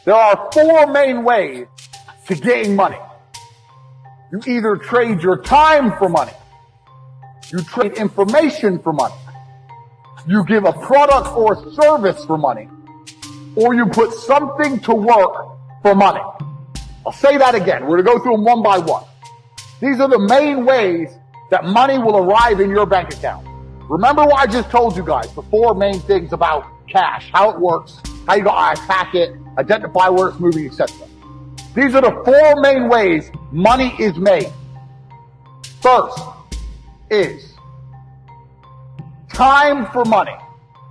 There are four main ways to getting money. You either trade your time for money. You trade information for money. You give a product or a service for money. Or you put something to work for money. I'll say that again. We're going to go through them one by one. These are the main ways that money will arrive in your bank account. Remember what I just told you guys, the four main things about cash, how it works, how you gotta attack it, identify where it's moving, etc. These are the four main ways money is made. First is time for money.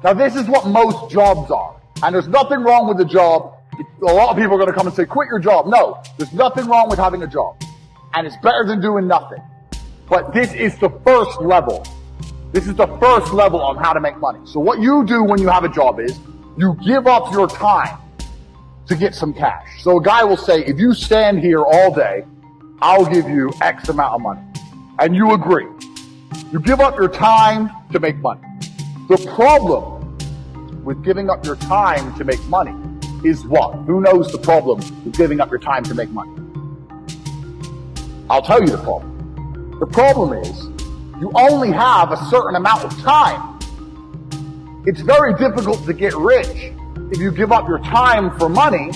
Now this is what most jobs are. And there's nothing wrong with the job. A lot of people are going to come and say, quit your job. No, there's nothing wrong with having a job. And it's better than doing nothing. But this is the first level. This is the first level on how to make money. So what you do when you have a job is you give up your time to get some cash. So a guy will say, if you stand here all day, I'll give you X amount of money. And you agree. You give up your time to make money. The problem with giving up your time to make money is what? Who knows the problem with giving up your time to make money? I'll tell you the problem. The problem is you only have a certain amount of time. It's very difficult to get rich if you give up your time for money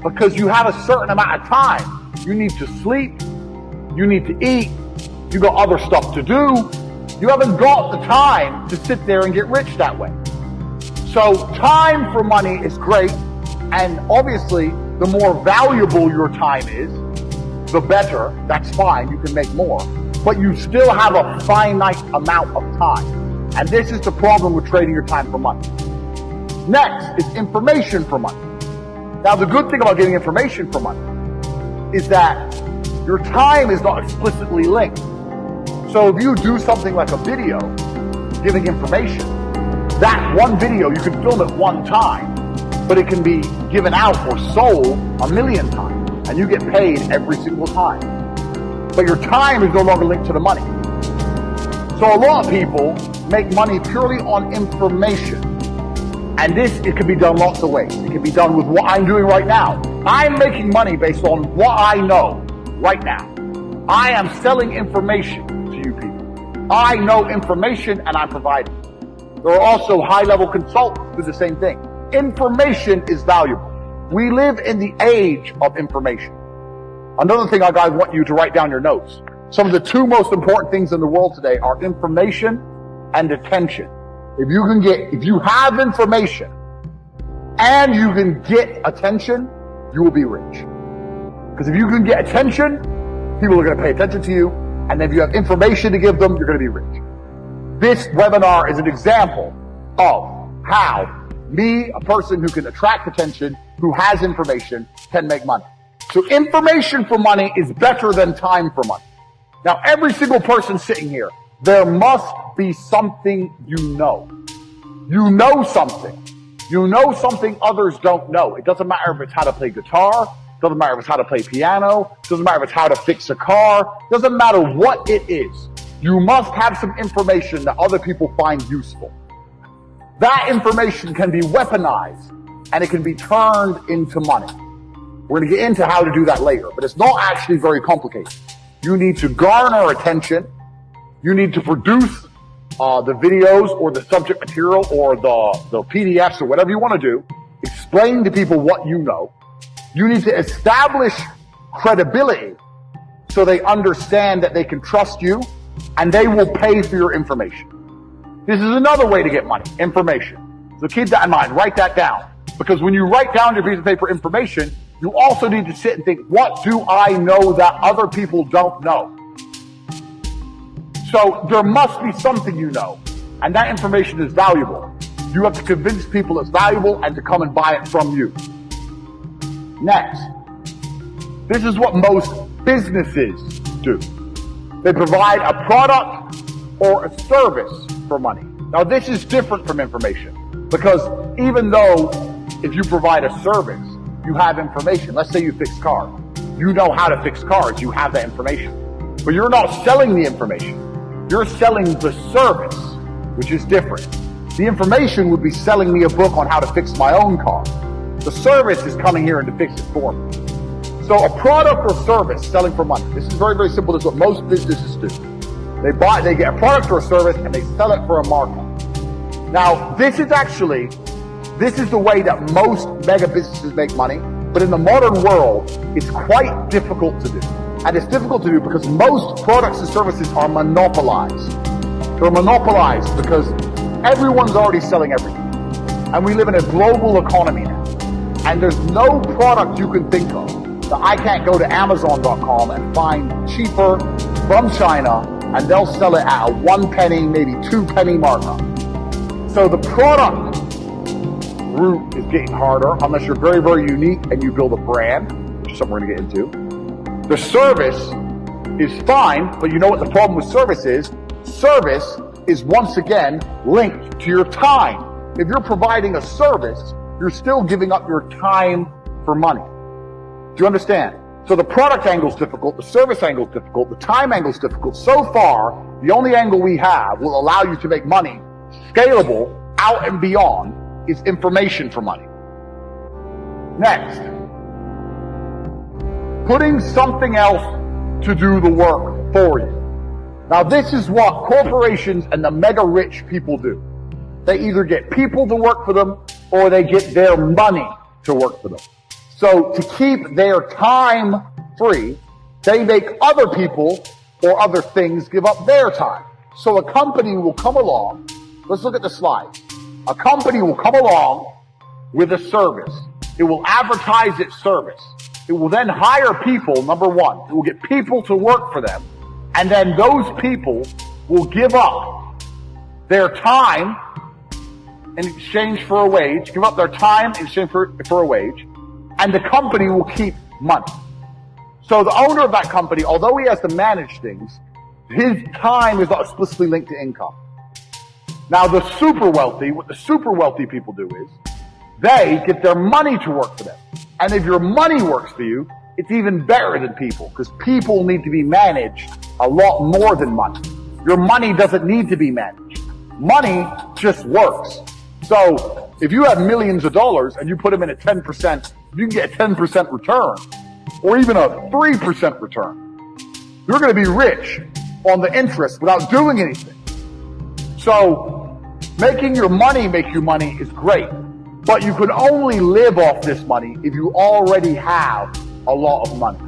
because you have a certain amount of time. You need to sleep. You need to eat. You got other stuff to do. You haven't got the time to sit there and get rich that way. So time for money is great. And obviously, the more valuable your time is, the better. That's fine. You can make more. But you still have a finite amount of time. And this is the problem with trading your time for money. Next is information for money. Now, the good thing about getting information for money is that your time is not explicitly linked. So if you do something like a video giving information, that one video, you can film it one time, but it can be given out or sold 1,000,000 times, and you get paid every single time. But your time is no longer linked to the money. So a lot of people make money purely on information. And it can be done lots of ways. It can be done with what I'm doing right now. I'm making money based on what I know right now. I am selling information to you people. I know information and I'm providing. There are also high-level consultants who do the same thing. Information is valuable. We live in the age of information. Another thing I want you to write down your notes. Some of the two most important things in the world today are information and attention. If you have information and you can get attention, you will be rich. Because if you can get attention, people are going to pay attention to you. And if you have information to give them, you're going to be rich. This webinar is an example of how me, a person who can attract attention, who has information, can make money. So information for money is better than time for money. Now, every single person sitting here, there must be something you know. You know something. You know something others don't know. It doesn't matter if it's how to play guitar. It doesn't matter if it's how to play piano. It doesn't matter if it's how to fix a car. It doesn't matter what it is. You must have some information that other people find useful. That information can be weaponized and it can be turned into money. We're going to get into how to do that later, but it's not actually very complicated. You need to garner attention. You need to produce the videos or the subject material or the PDFs or whatever you want to do. Explain to people what you know. You need to establish credibility so they understand that they can trust you and they will pay for your information. This is another way to get money, information. So keep that in mind. Write that down. Because when you write down your piece of paper information, you also need to sit and think, what do I know that other people don't know? So there must be something you know, and that information is valuable. You have to convince people it's valuable and to come and buy it from you. Next, this is what most businesses do. They provide a product or a service for money. Now this is different from information, because even though if you provide a service, you have information. Let's say you fix cars. You know how to fix cars. You have that information. But you're not selling the information. You're selling the service, which is different. The information would be selling me a book on how to fix my own car. The service is coming here and to fix it for me. So a product or service selling for money. This is very, very simple. This is what most businesses do. They get a product or a service and they sell it for a markup. Now, this is the way that most mega businesses make money. But in the modern world, it's quite difficult to do. And it's difficult to do because most products and services are monopolized. They're monopolized because everyone's already selling everything. And we live in a global economy now. And there's no product you can think of that I can't go to Amazon.com and find cheaper from China, and they'll sell it at a 1 penny, maybe 2 penny markup. So the product route is getting harder unless you're very, very unique and you build a brand, which is something we're going to get into. The service is fine, but you know what the problem with service is? Service is once again linked to your time. If you're providing a service, you're still giving up your time for money. Do you understand? So the product angle is difficult, the service angle is difficult, the time angle is difficult. So far, the only angle we have will allow you to make money scalable out and beyond is information for money. Next, putting something else to do the work for you. Now this is what corporations and the mega rich people do. They either get people to work for them or they get their money to work for them. So to keep their time free, they make other people or other things give up their time. So a company will come along. Let's look at the slide. A company will come along with a service. It will advertise its service. It will then hire people, number one. It will get people to work for them. And then those people will give up their time in exchange for a wage, give up their time in exchange for a wage, and the company will keep money. So the owner of that company, although he has to manage things, his time is not explicitly linked to income. Now the super wealthy, what the super wealthy people do is, they get their money to work for them. And if your money works for you, it's even better than people, because people need to be managed a lot more than money. Your money doesn't need to be managed. Money just works. So if you have millions of dollars and you put them in at 10%, you can get a 10% return, or even a 3% return. You're going to be rich on the interest without doing anything. So making your money make you money is great, but you can only live off this money if you already have a lot of money.